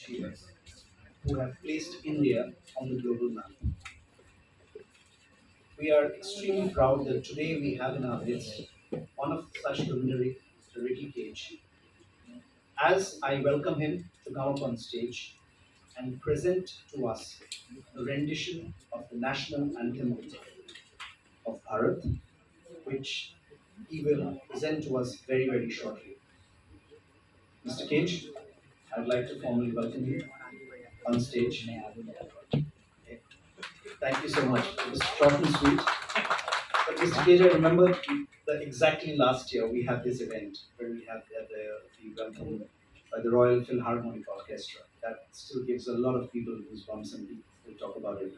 achievers who have placed India on the global map. We are extremely proud that today we have in our midst one of such luminary, Mr. Ricky Cage. As I welcome him to come up on stage and present to us the rendition of the national anthem of Bharat, which he will present to us very, very shortly. Mr. Cage, I'd like to formally welcome you on stage. Okay. Thank you so much. It was short and sweet. But Mr. Cage, I remember that exactly last year we had this event where we had the welcome by the Royal Philharmonic Orchestra. That still gives a lot of people goosebumps and we will talk about it.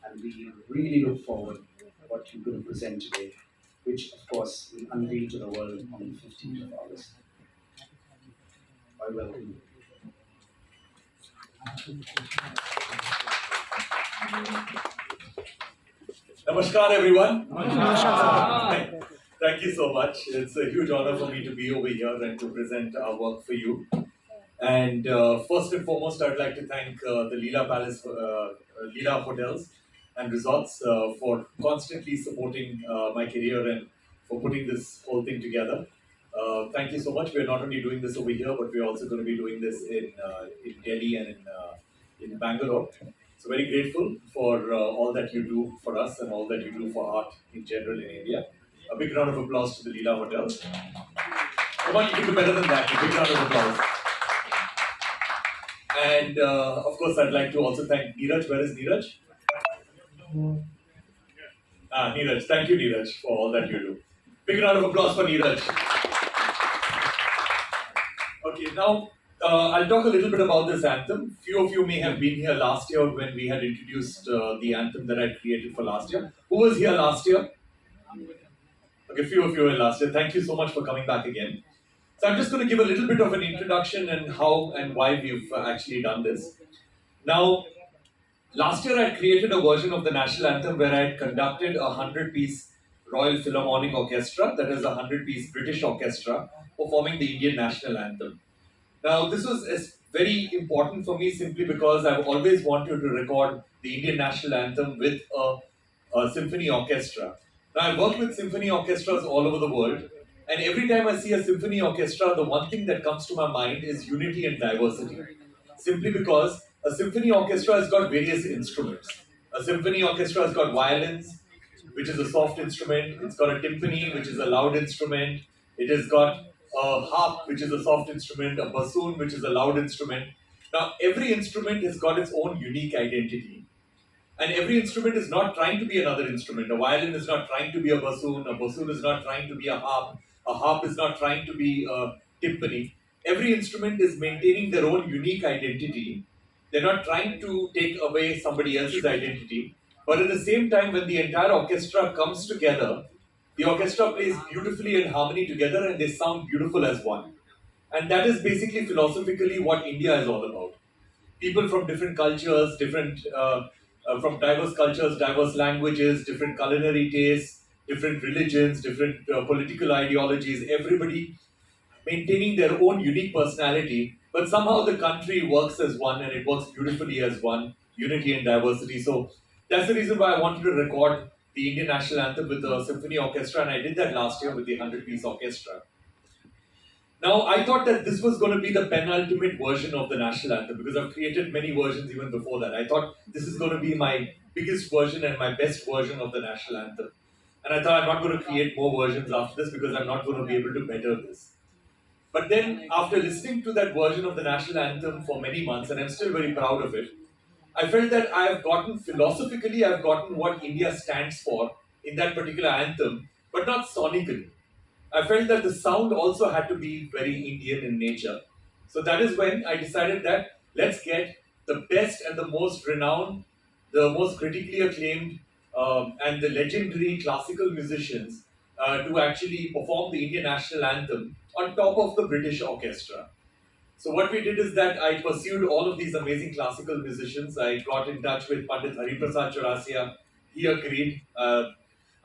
And we really look forward to what you're going to present today, which of course will unveil to the world on the 15th of August. I welcome you. Namaskar, everyone. Thank you so much. It's a huge honor for me to be over here and to present our work for you. And first and foremost, I'd like to thank the Leela Palace, Leela Hotels and Resorts for constantly supporting my career and for putting this whole thing together. Thank you so much. We're not only doing this over here, but we're also going to be doing this in Delhi and in Bangalore. So very grateful for all that you do for us and all that you do for art in general in India. A big round of applause to the Leela Hotels. Come on, you can do better than that. A big round of applause. And of course, I'd like to also thank Neeraj. Where is Neeraj? Neeraj. Thank you, Neeraj, for all that you do. Big round of applause for Neeraj. Okay, now I'll talk a little bit about this anthem. Few of you may have been here last year when we had introduced the anthem that I created for last year. Who was here last year? Okay, few of you were last year. Thank you so much for coming back again. So I'm just going to give a little bit of an introduction and how and why we've actually done this. Now, last year I created a version of the national anthem where I had conducted a 100-piece Royal Philharmonic Orchestra, that is a 100-piece British orchestra, performing the Indian national anthem. Now, this was very important for me simply because I've always wanted to record the Indian national anthem with a symphony orchestra. Now, I've worked with symphony orchestras all over the world, and every time I see a symphony orchestra, the one thing that comes to my mind is unity and diversity. Simply because a symphony orchestra has got various instruments. A symphony orchestra has got violins, which is a soft instrument. It's got a timpani, which is a loud instrument. It has got a harp, which is a soft instrument, a bassoon, which is a loud instrument. Now, every instrument has got its own unique identity. And every instrument is not trying to be another instrument. A violin is not trying to be a bassoon is not trying to be a harp is not trying to be a timpani. Every instrument is maintaining their own unique identity. They're not trying to take away somebody else's identity. But at the same time, when the entire orchestra comes together, the orchestra plays beautifully in harmony together and they sound beautiful as one. And that is basically philosophically what India is all about. People from different cultures, from diverse cultures, diverse languages, different culinary tastes, different religions, different political ideologies, everybody maintaining their own unique personality, but somehow the country works as one and it works beautifully as one, unity and diversity. So that's the reason why I wanted to record the Indian national anthem with the symphony orchestra, and I did that last year with the 100-piece orchestra. Now, I thought that this was going to be the penultimate version of the national anthem because I've created many versions even before that. I thought this is going to be my biggest version and my best version of the national anthem. And I thought I'm not going to create more versions after this because I'm not going to be able to better this. But then, after listening to that version of the national anthem for many months, and I'm still very proud of it, I felt that I've gotten what India stands for in that particular anthem, but not sonically. I felt that the sound also had to be very Indian in nature. So that is when I decided that let's get the best and the most renowned, the most critically acclaimed, and the legendary classical musicians to actually perform the Indian national anthem on top of the British orchestra. So what we did is that I pursued all of these amazing classical musicians. I got in touch with Pandit Hariprasad Chaurasia. He agreed.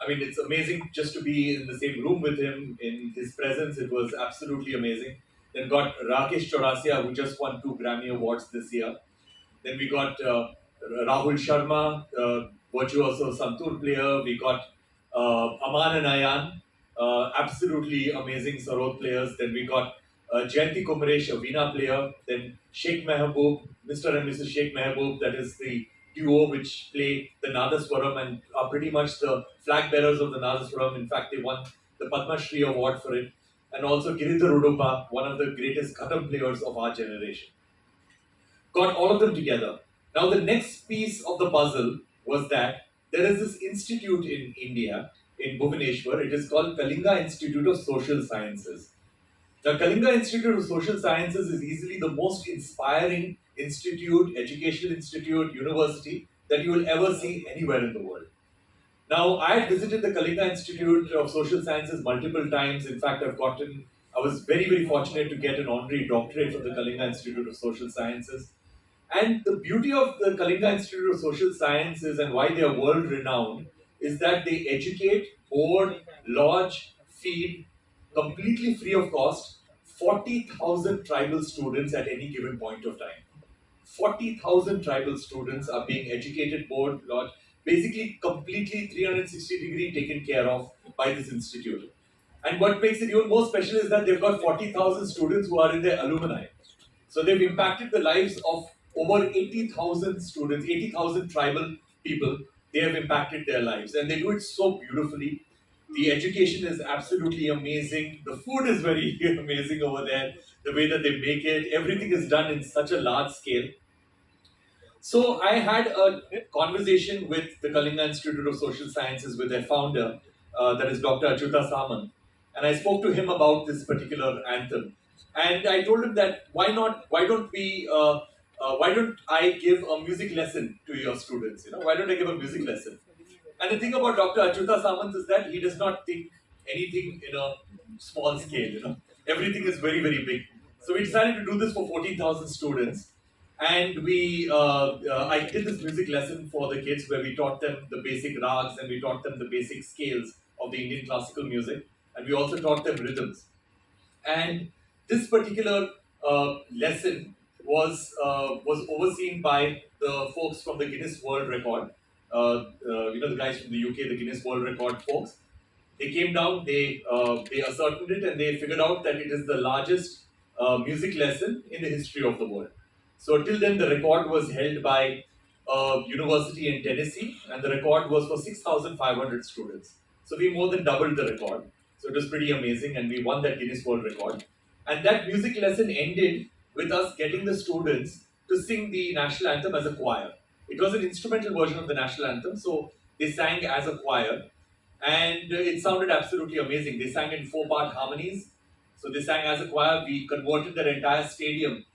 It's amazing just to be in the same room with him, in his presence. It was absolutely amazing. Then got Rakesh Chaurasia, who just won 2 Grammy Awards this year. Then we got Rahul Sharma, virtuoso santur player. We got Aman and Ayan, absolutely amazing sarod players. Then we got Jayanti Kumaresh, a Veena player. Then Sheikh Mehboob, Mr. and Mrs. Sheikh Mehboob, that is the duo which play the Nadaswaram and are pretty much the flag bearers of the Nadaswaram. In fact, they won the Padma Shri Award for it. And also Giridhar Udupa, one of the greatest Katham players of our generation. Got all of them together. Now, the next piece of the puzzle was that there is this institute in India, in Bhubaneswar. It is called Kalinga Institute of Social Sciences. The Kalinga Institute of Social Sciences is easily the most inspiring institute, educational institute, university that you will ever see anywhere in the world. Now, I had visited the Kalinga Institute of Social Sciences multiple times. In fact, I was very, very fortunate to get an honorary doctorate from the Kalinga Institute of Social Sciences. And the beauty of the Kalinga Institute of Social Sciences and why they are world renowned is that they educate, board, lodge, feed, completely free of cost, 40,000 tribal students at any given point of time. 40,000 tribal students are being educated, board, lodge, basically completely 360-degree taken care of by this institute. And what makes it even more special is that they've got 40,000 students who are in their alumni. So they've impacted the lives of over 80,000 students, 80,000 tribal people. They have impacted their lives and they do it so beautifully. The education is absolutely amazing. The food is very amazing over there. The way that they make it, everything is done in such a large scale. So I had a conversation with the Kalinga Institute of Social Sciences with their founder, that is Dr. Achyuta Samant, and I spoke to him about this particular anthem. And I told him that why don't I give a music lesson to your students? Why don't I give a music lesson? And the thing about Dr. Achyuta Samant is that he does not think anything in a small scale. Everything is very, very big. So we decided to do this for 14,000 students. And I did this music lesson for the kids where we taught them the basic rags and we taught them the basic scales of the Indian classical music. And we also taught them rhythms. And this particular lesson was overseen by the folks from the Guinness World Record. The guys from the UK, the Guinness World Record folks. They came down, they ascertained it, and they figured out that it is the largest music lesson in the history of the world. So till then, the record was held by a university in Tennessee, and the record was for 6,500 students. So we more than doubled the record. So it was pretty amazing, and we won that Guinness World Record. And that music lesson ended with us getting the students to sing the national anthem as a choir. It was an instrumental version of the national anthem, so they sang as a choir, and it sounded absolutely amazing. They sang in 4-part harmonies. So they sang as a choir. We converted their entire stadium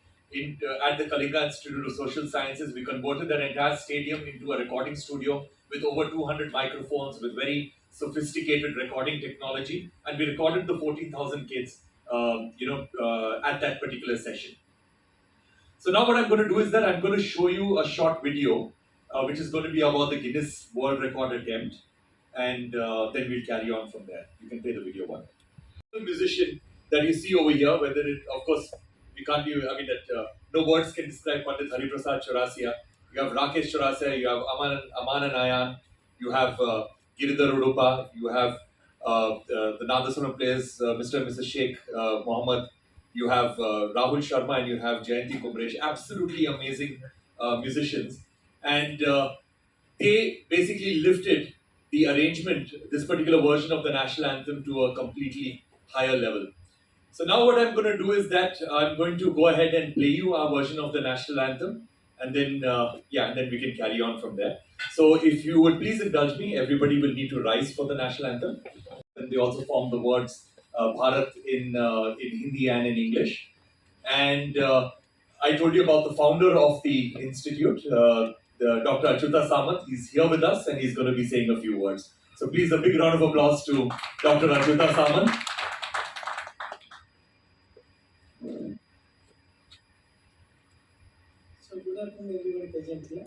at the Kalinga Institute of Social Sciences. We converted their entire stadium into a recording studio with over 200 microphones, with very sophisticated recording technology, and we recorded the 14,000 kids, at that particular session. So now what I'm going to do is that I'm going to show you a short video, which is going to be about the Guinness World Record attempt, and then we'll carry on from there. You can play the video one. The musician that you see over here, whether it, of course, we can't be, no words can describe Pandit Hariprasad Chaurasia. You have Rakesh Chaurasia, you have Aman and Ayan, you have Giridhar Udupa, you have the Nadaswaram players, Mr. and Mrs. Sheikh Mohammed, you have Rahul Sharma, and you have Jayanti Kumaresh. Absolutely amazing musicians. And they basically lifted the arrangement, this particular version of the national anthem, to a completely higher level. So now what I'm going to do is that I'm going to go ahead and play you our version of the national anthem, and then and then we can carry on from there. So if you would please indulge me, everybody will need to rise for the national anthem. And they also form the words Bharat in Hindi and in English. And I told you about the founder of the institute, Dr. Achyuta Samant. He's here with us and he's going to be saying a few words. So please, a big round of applause to Dr. Achyuta Samant. So good afternoon everyone present here,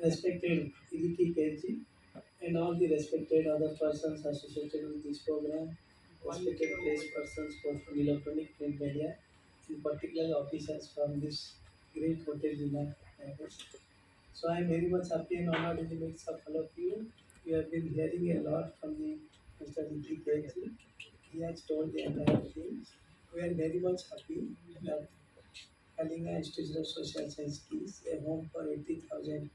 respected Idiki KG and all the respected other persons associated with this program, respected place persons both from electronic print media and particularly officers from this great hotel dinner package. So I am very much happy and honored in the midst of all of you. We have been hearing a lot from the Mr. Ricky Keji. He has told the entire thing. We are very much happy that Kalinga Institute of Social Science is a home for 80,000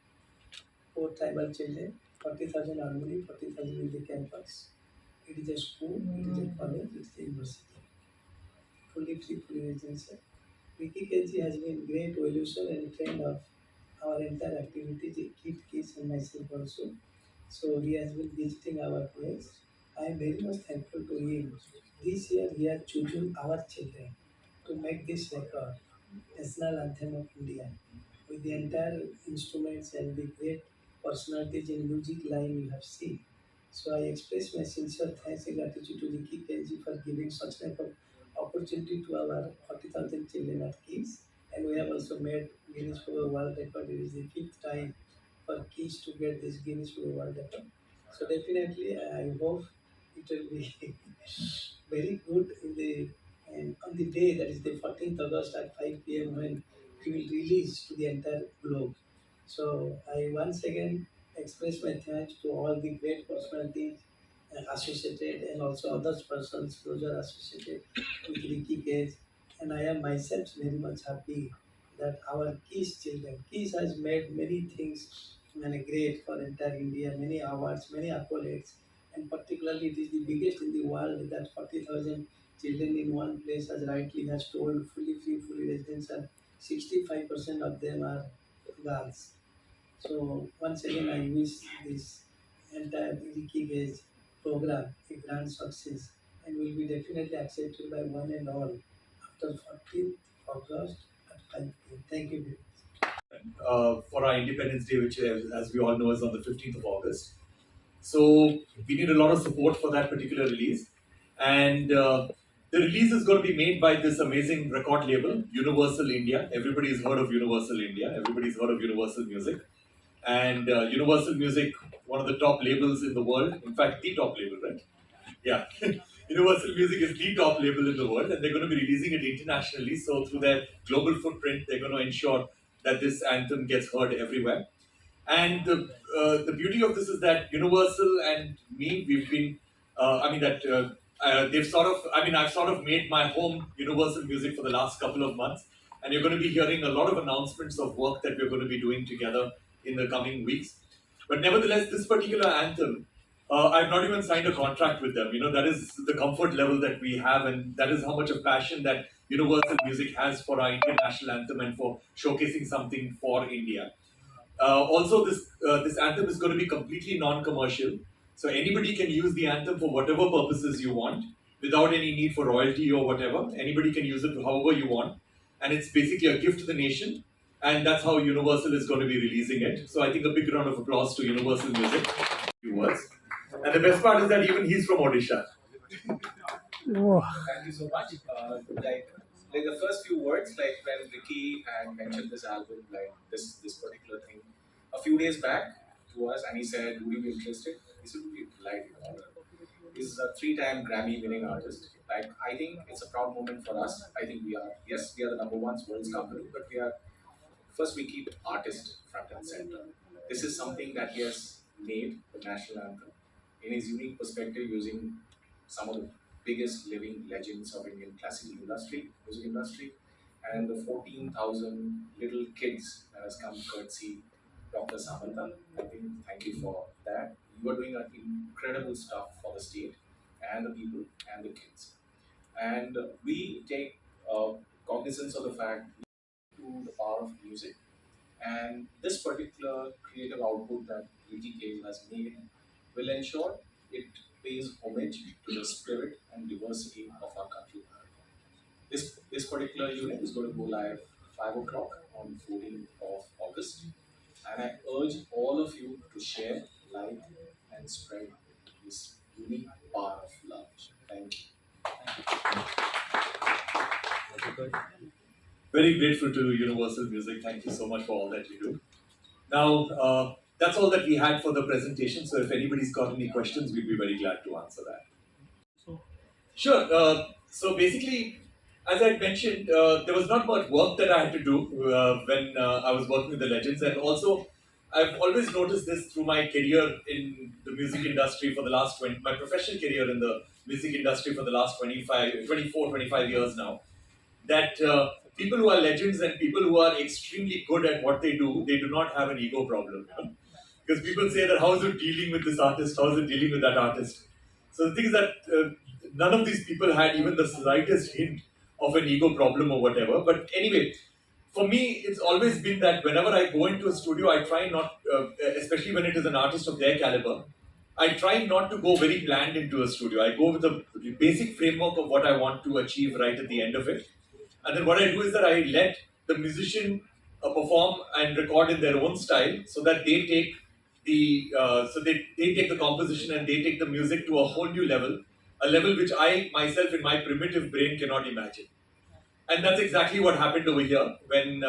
poor tribal children, 40,000 annually, 40,000 in the campus. It is a school, it is a college, it is a university. Fully free, fully residential. Vicky Keji has been great evolution and trend of our entire activities, Kit Kids and myself also. So he has been visiting our place. I am very much thankful to him. This year he has chosen our children to make this record, National Anthem of India, with the entire instruments and the great personalities in music line you have seen. So I express my sincere thanks and gratitude to Ricky Kenji for giving such type of opportunity to our 40,000 children at KISS. And we have also made Guinness Book of World Record. It is the fifth time for KISS to get this Guinness Book of World Record. So definitely I hope it will be very good in the and on the day that is the 14th August at 5 p.m. when he will release to the entire globe. So I once again express my thanks to all the great personalities associated and also other persons those are associated with Ricky Cage. And I am myself very much happy that our KISS children, KISS has made many things and great for entire India, many awards, many accolades, and particularly it is the biggest in the world that 40,000 children in one place, as rightly has told, fully free, fully residential. 65% of them are girls. So once again, I wish this entire Ricky Gage program a grand success and will be definitely accepted by one and all after 14th August at 5 p.m. Thank you very much. For our Independence Day, which, as we all know, is on the 15th of August. So we need a lot of support for that particular release. And the release is going to be made by this amazing record label, Universal India. Everybody's heard of Universal India. Everybody's heard of Universal Music. And Universal Music, one of the top labels in the world. In fact, the top label, right? Yeah. Universal Music is the top label in the world, and they're going to be releasing it internationally. So through their global footprint, they're going to ensure that this anthem gets heard everywhere. And the beauty of this is that Universal and me, we've been, they've sort of, I've sort of made my home Universal Music for the last couple of months. And you're going to be hearing a lot of announcements of work that we're going to be doing together in the coming weeks. But nevertheless, this particular anthem, I've not even signed a contract with them. You know, that is the comfort level that we have, and that is how much of passion that Universal Music has for our Indian national anthem and for showcasing something for India. Also, this anthem is going to be completely non-commercial, so anybody can use the anthem for whatever purposes you want, without any need for royalty or whatever. Anybody can use it however you want, and it's basically a gift to the nation. And that's how Universal is going to be releasing it. So I think a big round of applause to Universal Music. Few words. And the best part is that even he's from Odisha. Thank you so much. Like the first few words, like when Ricky had mentioned this album, like this particular thing, a few days back to us, and he said, "Would you be interested?" He said, "Would be delighted." He's a three-time Grammy-winning artist. Like I think it's a proud moment for us. I think we are, yes, we are the number one world's company, but we are first we keep artist front and center. This is something that he has made the national anthem in his unique perspective, using some of the biggest living legends of Indian classical industry, music industry, and the 14,000 little kids that has come courtesy Dr. Samantha. I think thank you for that. You are doing incredible stuff for the state and the people and the kids. And we take cognizance of the fact to the power of music. And this particular creative output that UTK has made will ensure it pays homage to the spirit and diversity of our country. This particular unit is going to go live 5 o'clock on 14th of August. And I urge all of you to share, like, and spread this unique power of love. Thank you. Very grateful to Universal Music. Thank you so much for all that you do. Now, that's all that we had for the presentation. So if anybody's got any questions, we'd be very glad to answer that. Sure. So basically, as I mentioned, there was not much work that I had to do when I was working with the legends, and also I've always noticed this through my career in the music industry for the last 20, my professional career in the music industry for the last 25 years now, that people who are legends and people who are extremely good at what they do not have an ego problem. You know? Because people say that how is it dealing with this artist, how is it dealing with that artist. So the thing is that none of these people had even the slightest hint of an ego problem or whatever. But anyway, for me, it's always been that whenever I go into a studio, I try not, especially when it is an artist of their caliber, I try not to go very planned into a studio. I go with a basic framework of what I want to achieve right at the end of it. And then what I do is that I let the musician perform and record in their own style, so that they take they take the composition and they take the music to a whole new level, a level which I myself in my primitive brain cannot imagine. And that's exactly what happened over here when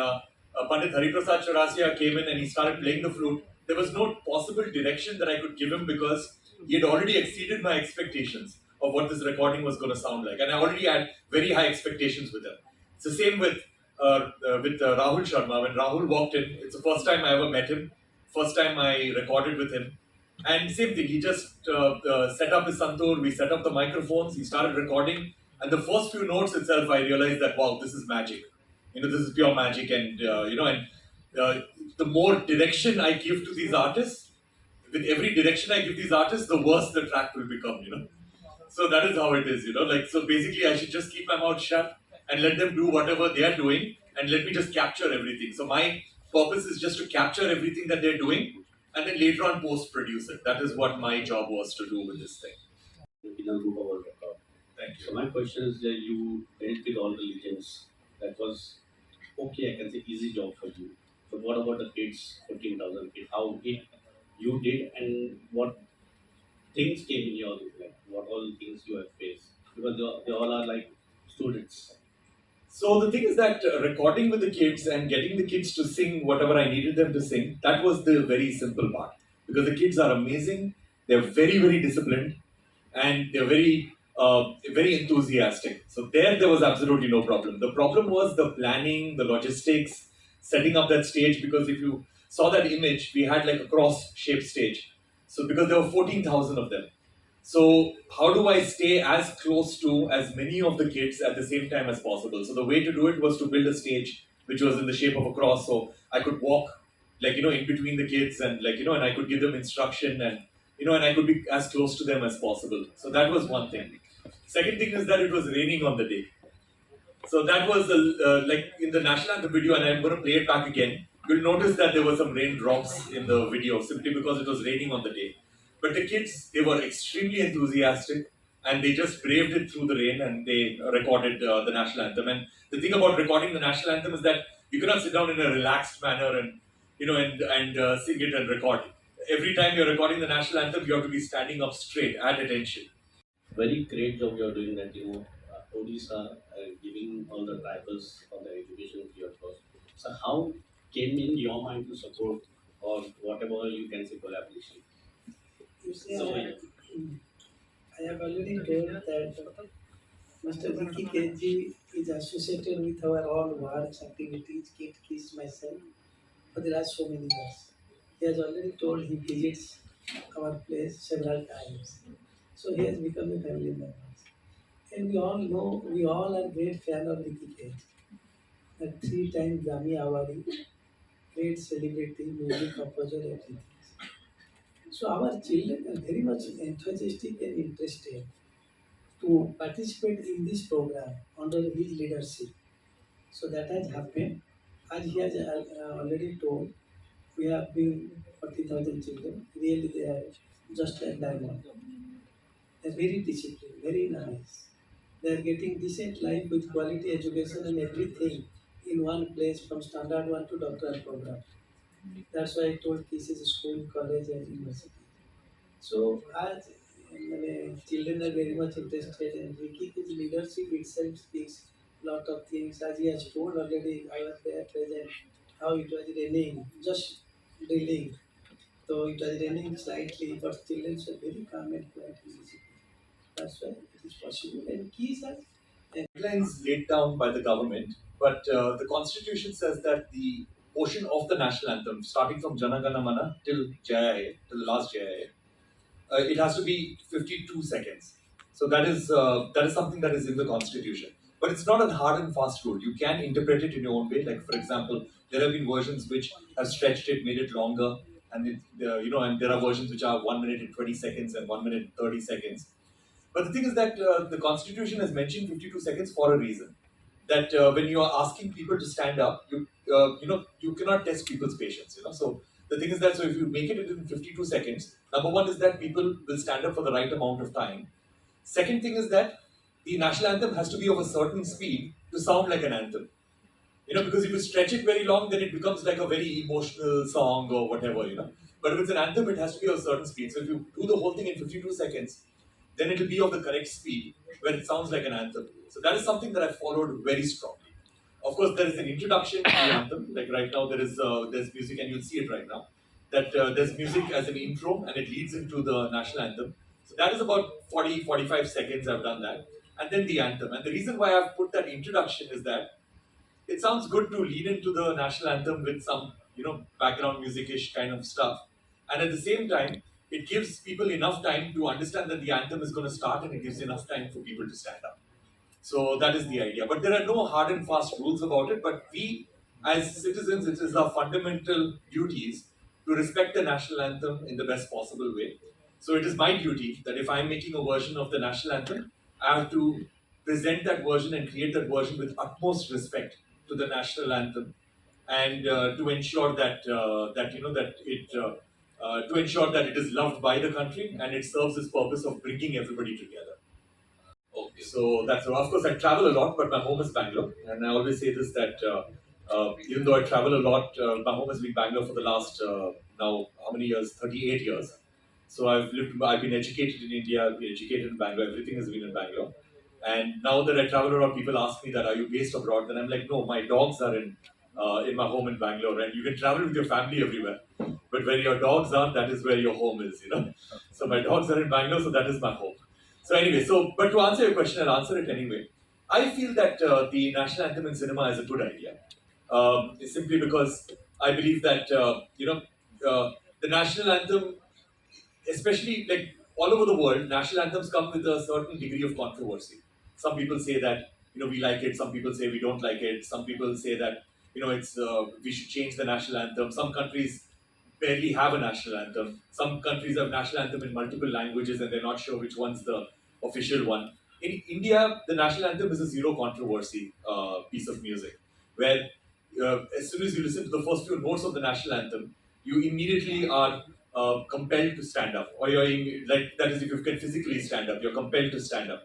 Pandit Hariprasad Chaurasia came in and he started playing the flute. There was no possible direction that I could give him because he had already exceeded my expectations of what this recording was going to sound like, and I already had very high expectations with him. It's the same with Rahul Sharma. When Rahul walked in, it's the first time I ever met him, first time I recorded with him, and same thing. He just set up his santoor. We set up the microphones. He started recording, and the first few notes itself, I realized that wow, this is magic. You know, this is pure magic, and the more direction I give to these artists, with every direction I give these artists, the worse the track will become. You know, so that is how it is. You know, like so basically, I should just keep my mouth shut and let them do whatever they are doing, and let me just capture everything. So my purpose is just to capture everything that they're doing, and then later on post produce it. That is what my job was to do with this thing. in a group of World Cup. Thank So you. my question is that you dealt with all the legends. That was okay, I can say easy job for you. But what about the kids, 14,000 kids? How did you did and what things came in your like what all things you have faced? Because they all are like students. So the thing is that recording with the kids and getting the kids to sing whatever I needed them to sing, that was the very simple part. Because the kids are amazing, they're very, very disciplined, and they're very enthusiastic. So there was absolutely no problem. The problem was the planning, the logistics, setting up that stage. Because if you saw that image, we had like a cross-shaped stage. So because there were 14,000 of them. So how do I stay as close to as many of the kids at the same time as possible? So the way to do it was to build a stage which was in the shape of a cross, so I could walk like in between the kids, and and I could give them instruction, and and I could be as close to them as possible. So that was one thing. Second thing is that it was raining on the day. So that was like in the national anthem video, and I'm going to play it back again. You'll notice that there were some raindrops in the video simply because it was raining on the day. But the kids, they were extremely enthusiastic, and they just braved it through the rain, and they recorded the national anthem. And the thing about recording the national anthem is that you cannot sit down in a relaxed manner and sing it and record. Every time you're recording the national anthem, you have to be standing up straight at attention. Very great job you're doing that, Odisha giving all the tribals all the education free of cost. So how came in your mind to support or whatever you can say collaboration? You see, So I have already told that Mr. Vicky KG is associated with our all works, activities, kit, kids, myself for the last so many years. He has already told he visits our place several times. So he has become a family member. And we all know, we all are great fan of Vicky KG. A three-time Grammy awardee, great celebrity, music composer, everything. So our children are very much enthusiastic and interested to participate in this program under his leadership. So that has happened. As he has already told, we have been 40,000 children. Really, they are just like diamond. They are very disciplined, very nice. They are getting decent life with quality education and everything in one place from standard one to doctoral program. That's why I told this is school, college, and university. So as children are very much interested in Vicky, his leadership itself speaks lot of things. As he has told already, I was there present, how it was raining, just drilling. So it was raining slightly, but children were very calm and quiet and disciplined. That's why it is possible. And keys are Guidelines laid down by the government, but the constitution says that the portion of the national anthem, starting from Jana Gana Mana till Jaya Hai, till the last Jaya Hai, it has to be 52 seconds. So that is something that is in the constitution. But it's not a hard and fast rule. You can interpret it in your own way. Like for example, there have been versions which have stretched it, made it longer, and and there are versions which are 1 minute and 20 seconds and 1 minute and 30 seconds. But the thing is that the Constitution has mentioned 52 seconds for a reason. That when you are asking people to stand up, you cannot test people's patience. So the thing is that if you make it in 52 seconds, number one is that people will stand up for the right amount of time. Second thing is that the national anthem has to be of a certain speed to sound like an anthem. Because if you stretch it very long, then it becomes like a very emotional song or whatever. But if it's an anthem, it has to be of a certain speed. So if you do the whole thing in 52 seconds, then it will be of the correct speed where it sounds like an anthem. So that is something that I followed very strongly. Of course, there is an introduction to the anthem. Like right now, there's music, and you'll see it right now. That there's music as an intro, and it leads into the national anthem. So that is about 45 seconds. I've done that, and then the anthem. And the reason why I've put that introduction is that it sounds good to lead into the national anthem with some background music-ish kind of stuff, and at the same time it gives people enough time to understand that the anthem is going to start, and it gives enough time for people to stand up. So that is the idea. But there are no hard and fast rules about it. But we, as citizens, it is our fundamental duties to respect the national anthem in the best possible way. So it is my duty that if I'm making a version of the national anthem, I have to present that version and create that version with utmost respect to the national anthem, and to ensure that it is loved by the country and it serves its purpose of bringing everybody together. Okay. So that's of course I travel a lot, but my home is Bangalore, and I always say this that even though I travel a lot, my home has been Bangalore for the last now how many years? 38 years. So I've been educated in India, I've been educated in Bangalore. Everything has been in Bangalore. And now that I travel around, people ask me that, are you based abroad? Then I'm like, no, my dogs are in my home in Bangalore, and you can travel with your family everywhere. But where your dogs are, that is where your home is. So my dogs are in Bangalore, so that is my home. So anyway, but to answer your question, I'll answer it anyway. I feel that the national anthem in cinema is a good idea. Simply because I believe that the national anthem, especially like all over the world, national anthems come with a certain degree of controversy. Some people say that we like it. Some people say we don't like it. Some people say that it's we should change the national anthem. Some countries barely have a national anthem. Some countries have national anthem in multiple languages, and they're not sure which one's the official one. In India, the national anthem is a zero controversy piece of music, where as soon as you listen to the first few notes of the national anthem, you immediately are compelled to stand up, or like that is if you can physically stand up, you're compelled to stand up,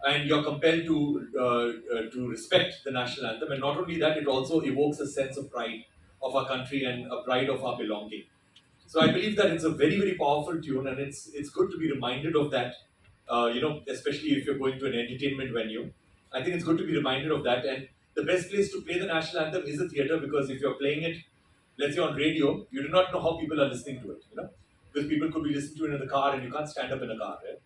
and you're compelled to respect the national anthem. And not only that, it also evokes a sense of pride of our country and a pride of our belonging. So I believe that it's a very, very powerful tune, and it's good to be reminded of that. Especially if you're going to an entertainment venue, I think it's good to be reminded of that. And the best place to play the national anthem is a theater, because if you're playing it, let's say on radio, you do not know how people are listening to it. Because people could be listening to it in the car, and you can't stand up in a car, right?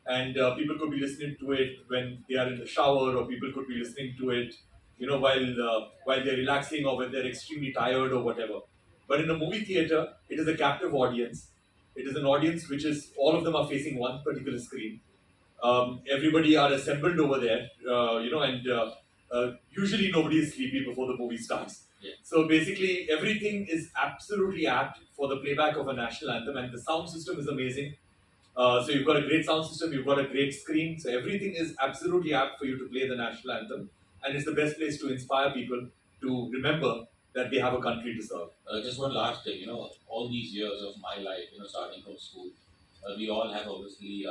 And people could be listening to it when they are in the shower, or people could be listening to it, while they're relaxing, or when they're extremely tired or whatever. But in a movie theater, it is a captive audience. It is an audience which is all of them are facing one particular screen. Everybody are assembled over there, and usually nobody is sleepy before the movie starts. Yeah. So basically, everything is absolutely apt for the playback of a national anthem, and the sound system is amazing. So you've got a great sound system, you've got a great screen, so everything is absolutely apt for you to play the national anthem, and it's the best place to inspire people to remember that they have a country to serve. Just one last thing, all these years of my life, starting from school, we all have obviously,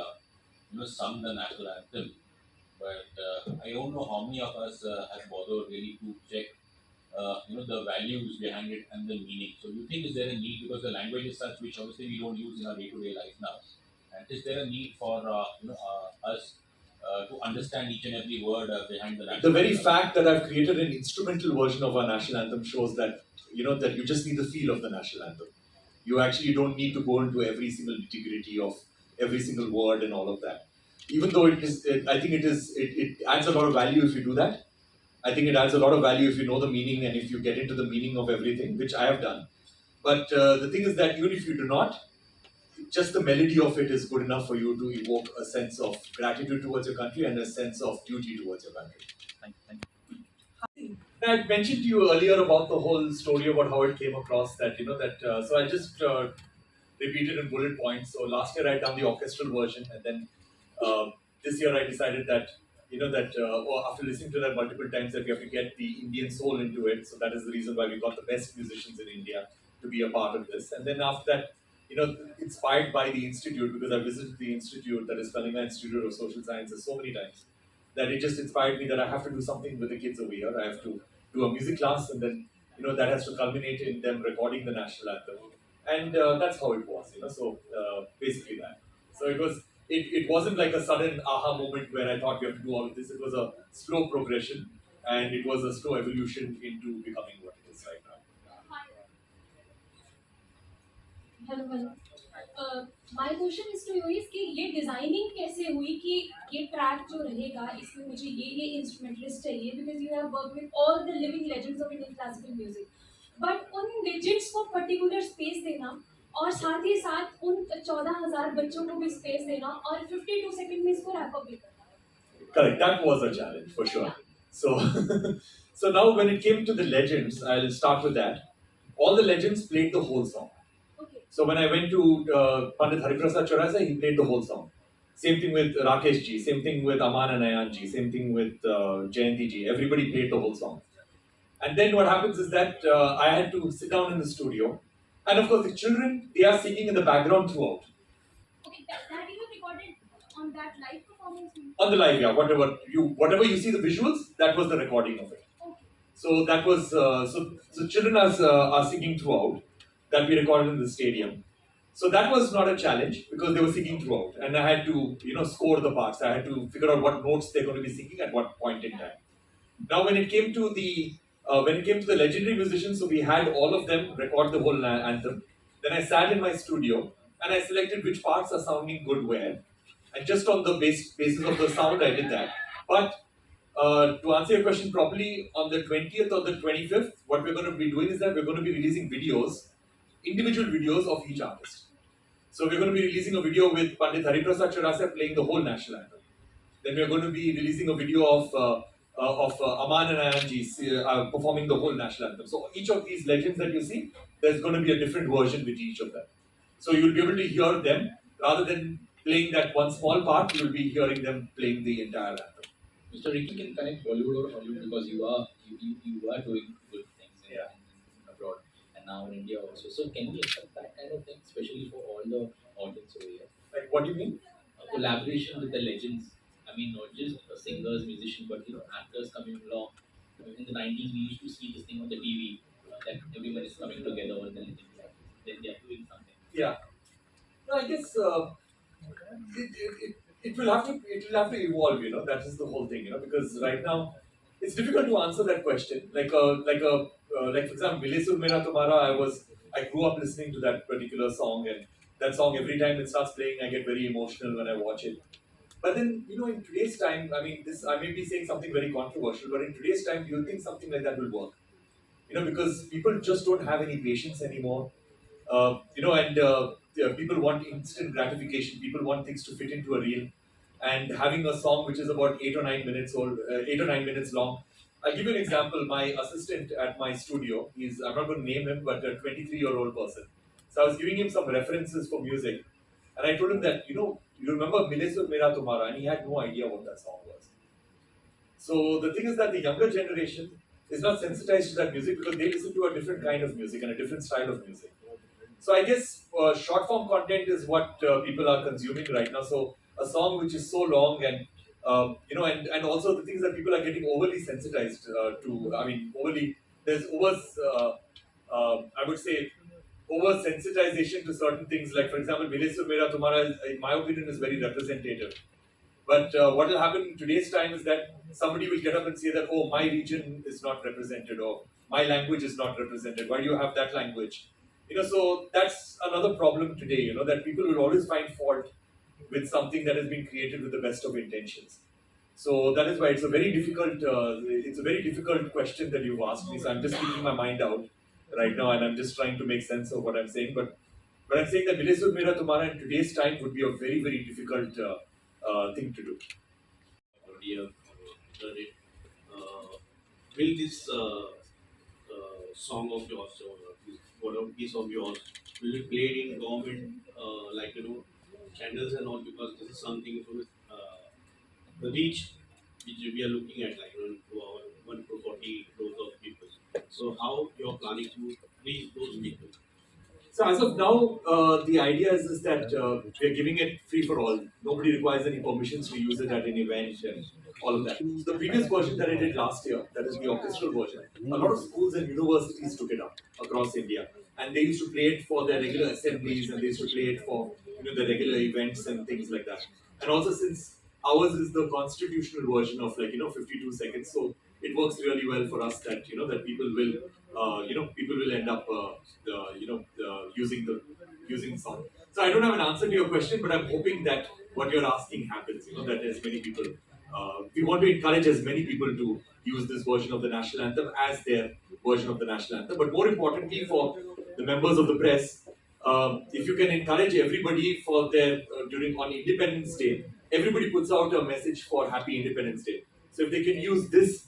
sung the national anthem, but I don't know how many of us have bothered really to check, the values behind it and the meaning. So, do you think is there a need, because the language is such which obviously we don't use in our day-to-day life now, and is there a need for us to understand each and every word behind the national The very anthem? fact that I've created an instrumental version of our national anthem shows that that you just need the feel of the national anthem. You actually don't need to go into every single nitty-gritty of every single word and all of that. even though I think it adds a lot of value if you do that. I think it adds a lot of value if you know the meaning and if you get into the meaning of everything, which I have done. But the thing is that even if you do not, just the melody of it is good enough for you to evoke a sense of gratitude towards your country and a sense of duty towards your country. I had mentioned to you earlier about the whole story about how it came across that, so I just repeated in bullet points. So last year I had done the orchestral version, and then this year I decided that, after listening to that multiple times, that we have to get the Indian soul into it. So that is the reason why we got the best musicians in India to be a part of this. And then after that, inspired by the institute, because I visited the institute, that is Kalinga Institute of Social Sciences, so many times, that it just inspired me that I have to do something with the kids over here. I have to do a music class, and then that has to culminate in them recording the national anthem, and that's how it was. So basically that. So it wasn't like a sudden aha moment where I thought we have to do all of this. It was a slow progression, and it was a slow evolution into becoming what it is right now. Hello hello my question is to you is कि ये designing कैसे हुई कि ये track जो रहेगा इसमें मुझे ये इंस्ट्रूमेंटलिस्ट चाहिए because you have work with all the living legends of Indian classical music but उन लेजेंड्स को पर्टिकुलर स्पेस देना और साथ ही साथ उन 14,000 बच्चों को भी स्पेस देना और 52 सेकंड में इसको रैप अप भी करना. Correct, that was a challenge for sure. So, so now when it came to the legends, I'll start with that. All the legends played the whole song. So when I went to Pandit Hariprasad Chaurasia, he played the whole song. Same thing with Rakesh ji, same thing with Aman and Ayan ji, same thing with Jayanti ji. Everybody played the whole song. And then what happens is that I had to sit down in the studio. And of course the children, they are singing in the background throughout. Okay, that you recorded on that live performance? On the live, yeah. Whatever you see the visuals, that was the recording of it. Okay. So that was, so children are singing throughout. That we recorded in the stadium. So that was not a challenge because they were singing throughout, and I had to, score the parts. I had to figure out what notes they're going to be singing at what point in time. Now, when it came to the legendary musicians, so we had all of them record the whole anthem. Then I sat in my studio and I selected which parts are sounding good where, and just on the basis of the sound, I did that. But to answer your question properly, on the 20th or the 25th, what we're going to be doing is that we're going to be releasing videos. Individual videos of each artist. So we're going to be releasing a video with Pandit Hariprasad Chaurasia playing the whole national anthem. Then we're going to be releasing a video of Aman and Ayan ji performing the whole national anthem. So each of these legends that you see, there's going to be a different version with each of them. So you'll be able to hear them rather than playing that one small part. You'll be hearing them playing the entire anthem. Mr. Ricky can connect Bollywood or Hollywood because you are doing good things in abroad. Now in India also. So can we expect that kind of thing, especially for all the audience over here? Like, what do you mean? A collaboration with the legends. I mean, not just singers, musicians, but actors coming along. In the 90s, we used to see this thing on the TV that everyone is coming together with the legends. Then they are doing something. Yeah. No, I guess it will have to evolve. That is the whole thing. Because right now it's difficult to answer that question. Like for example, Mile Sur Mera Tumhara, I grew up listening to that particular song, and that song, every time it starts playing, I get very emotional when I watch it. But then, in today's time, I mean, I may be saying something very controversial, but in today's time, do you think something like that will work? Because people just don't have any patience anymore. People want instant gratification. People want things to fit into a reel. And having a song which is about 8 or 9 minutes long. I'll give you an example. My assistant at my studio, I'm not going to name him, but a 23-year-old person. So I was giving him some references for music. And I told him that, you remember Mile Sur Mera Tumhara, and he had no idea what that song was. So the thing is that the younger generation is not sensitized to that music because they listen to a different kind of music and a different style of music. So I guess short form content is what people are consuming right now. So a song which is so long and and also the things that people are getting overly sensitized to. I mean, there's I would say, over sensitization to certain things. Like, for example, Mile Sur Mera Tumhara, in my opinion, is very representative. But what will happen in today's time is that somebody will get up and say that, oh, my region is not represented, or my language is not represented. Why do you have that language? So that's another problem today, that people will always find fault with something that has been created with the best of intentions. So that is why it's a very difficult question that you've asked me. So I'm just keeping my mind out right now, and I'm just trying to make sense of what I'm saying. But I'm saying that Mile Sud Mera Tumhara in today's time would be a very difficult thing to do. Already done it. Will this song of yours or this whatever piece of yours will be played in government like channels and all, because this is something the reach which we are looking at, like to our 1 to 40 crores of people. So how you're planning to reach those people? So as of now, the idea is that we are giving it free for all. Nobody requires any permissions to use it at an event and all of that. So the previous version that I did last year, that is the orchestral version, a lot of schools and universities took it up across India, and they used to play it for their regular assemblies, and they used to play it for the regular events and things like that. And also, since ours is the constitutional version of 52 seconds, so it works really well for us that that people will end up using song. So I don't have an answer to your question, but I'm hoping that what you're asking happens. That as many people, we want to encourage as many people to use this version of the national anthem as their version of the national anthem. But more importantly, for the members of the press, if you can encourage everybody for their during on Independence Day, everybody puts out a message for Happy Independence Day. So if they can use this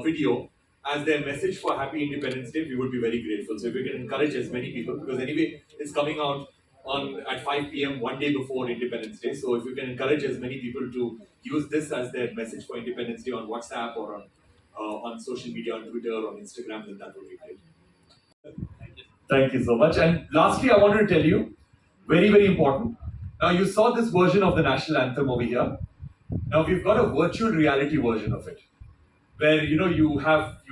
video as their message for Happy Independence Day, we would be very grateful. So if we can encourage as many people, because anyway, it's coming out at 5 p.m. one day before Independence Day. So if you can encourage as many people to use this as their message for Independence Day on WhatsApp or on social media, on Twitter, on Instagram, then that would be great. Thank you so much. And lastly, I wanted to tell you, very important. Now you saw this version of the national anthem over here. Now we've got a virtual reality version of it, where you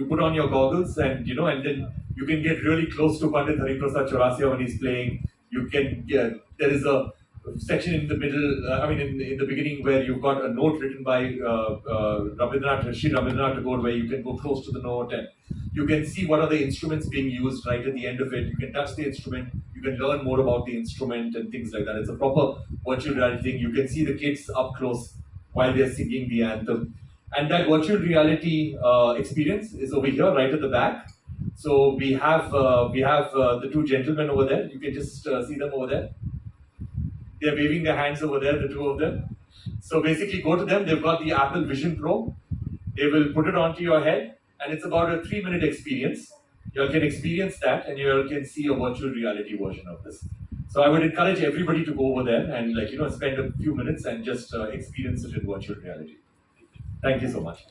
put on your goggles and and then you can get really close to Pandit Hariprasad Chaurasia when he's playing. You can there is a section in the middle, in the beginning, where you've got a note written by Sri Rabindranath Tagore, where you can go close to the note and you can see what are the instruments being used right at the end of it. You can touch the instrument, you can learn more about the instrument and things like that. It's a proper virtual reality thing. You can see the kids up close while they're singing the anthem. And that virtual reality experience is over here, right at the back. So we have the two gentlemen over there. You can just see them over there. They're waving their hands over there, the two of them. So basically, go to them. They've got the Apple Vision Pro. They will put it onto your head, and it's about a 3-minute experience. You all can experience that, and you all can see a virtual reality version of this. So I would encourage everybody to go over there and spend a few minutes and just experience it in virtual reality. Thank you so much.